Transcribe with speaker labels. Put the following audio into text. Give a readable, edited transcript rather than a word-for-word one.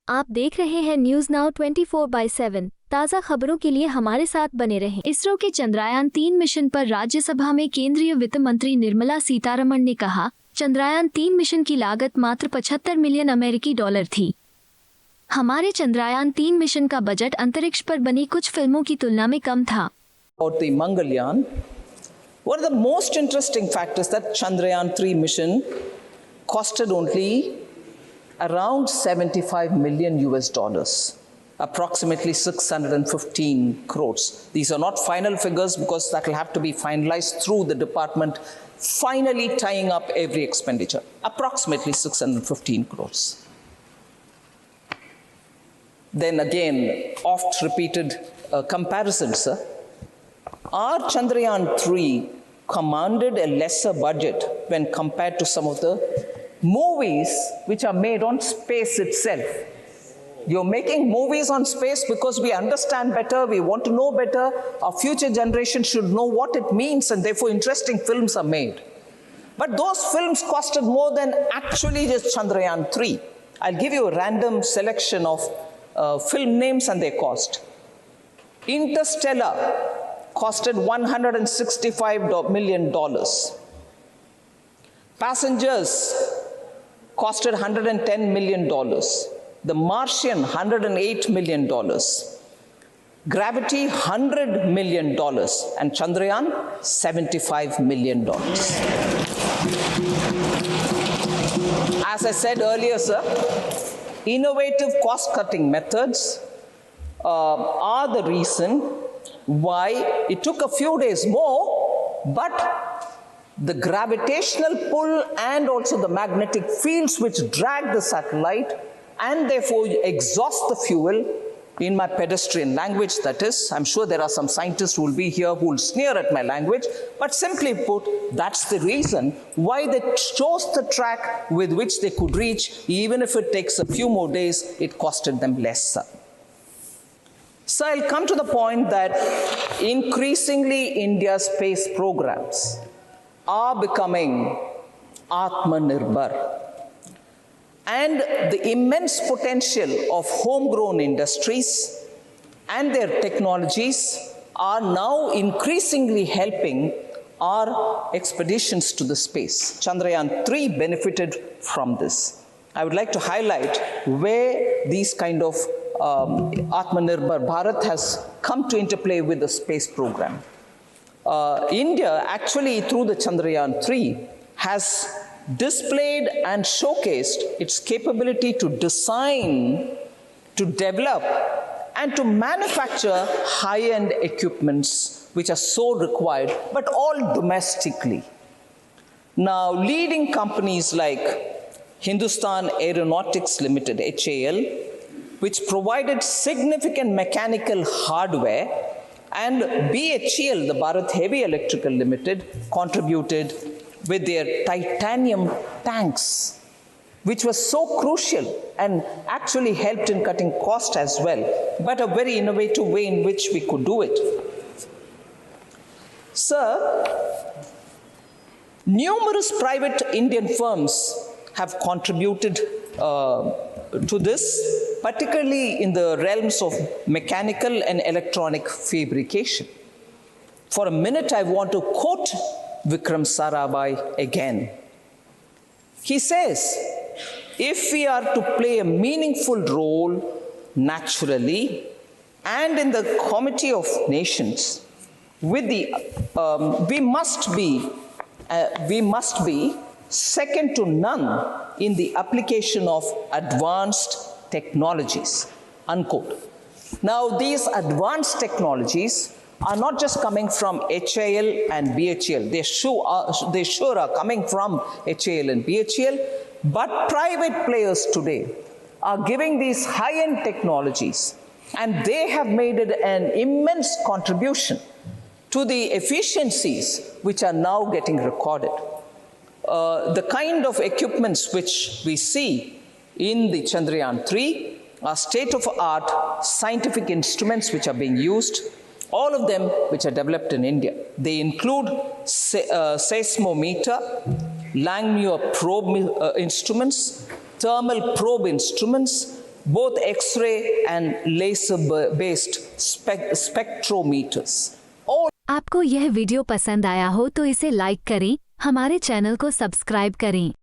Speaker 1: आप देख रहे हैं न्यूज नाउ 24/7। ताज़ा खबरों के लिए हमारे साथ बने रहें। इसरो के चंद्रयान-3 मिशन पर राज्यसभा में केंद्रीय वित्त मंत्री निर्मला सीतारमण ने कहा, चंद्रयान-3 मिशन की लागत मात्र 75 मिलियन अमेरिकी डॉलर थी। हमारे चंद्रयान-3 मिशन का बजट अंतरिक्ष पर बनी कुछ फिल्मों की तुलना में कम था।
Speaker 2: About the Mangalyaan, one of the most interesting fact is that Chandrayaan-3 mission costed only around 75 million US dollars, approximately 615 crores. These are not final figures because that will have to be finalized through the department finally tying up every expenditure. Approximately 615 crores. Then again, oft repeated comparisons. Our Chandrayaan-3 commanded a lesser budget when compared to some of the movies which are made on space itself. You're making movies on space because we understand better, we want to know better, our future generation should know what it means, and therefore interesting films are made. But those films costed more than actually just Chandrayaan-3. I'll give you a random selection of film names and their cost. Interstellar costed $165 million. Passengers costed $110 million. The Martian, $108 million. Gravity, $100 million. And Chandrayaan, $75 million. As I said earlier, sir, innovative cost-cutting methods are the reason why it took a few days more, but the gravitational pull and also the magnetic fields which drag the satellite and therefore exhaust the fuel, in my pedestrian language that is, I'm sure there are some scientists who will be here who will sneer at my language, but simply put, that's the reason why they chose the track with which they could reach. Even if it takes a few more days, it costed them less. So I'll come to the point that increasingly India's space programs are becoming Atmanirbhar. And the immense potential of homegrown industries and their technologies are now increasingly helping our expeditions to the space. Chandrayaan-3 benefited from this. I would like to highlight where these kind of Atmanirbhar Bharat has come to interplay with the space program. India actually through the Chandrayaan-3 has displayed and showcased its capability to design, to develop, and to manufacture high-end equipments which are so required, but all domestically. Now, leading companies like Hindustan Aeronautics Limited, HAL, which provided significant mechanical hardware, and BHEL, the Bharat Heavy Electrical Limited, contributed with their titanium tanks, which was so crucial and actually helped in cutting cost as well, but a very innovative way in which we could do it. Sir, numerous private Indian firms have contributed to this, particularly in the realms of mechanical and electronic fabrication. For a minute, I want to quote Vikram Sarabhai again. He says, if we are to play a meaningful role naturally and in the Committee of Nations, with the, we must be second to none in the application of advanced technologies, unquote. Now, these advanced technologies are not just coming from HAL and BHEL. They sure are coming from HAL and BHEL, but private players today are giving these high-end technologies, and they have made it an immense contribution to the efficiencies which are now getting recorded. The kind of equipments which we see in the Chandrayaan-3 are state-of-the-art scientific instruments which are being used, all of them which are developed in India. They include seismometer, Langmuir probe instruments, thermal probe instruments, both X-ray and laser-based spectrometers. All
Speaker 1: आपको यह video पसंद आया हो तो इसे like करें, हमारे channel को सब्सक्राइब करें।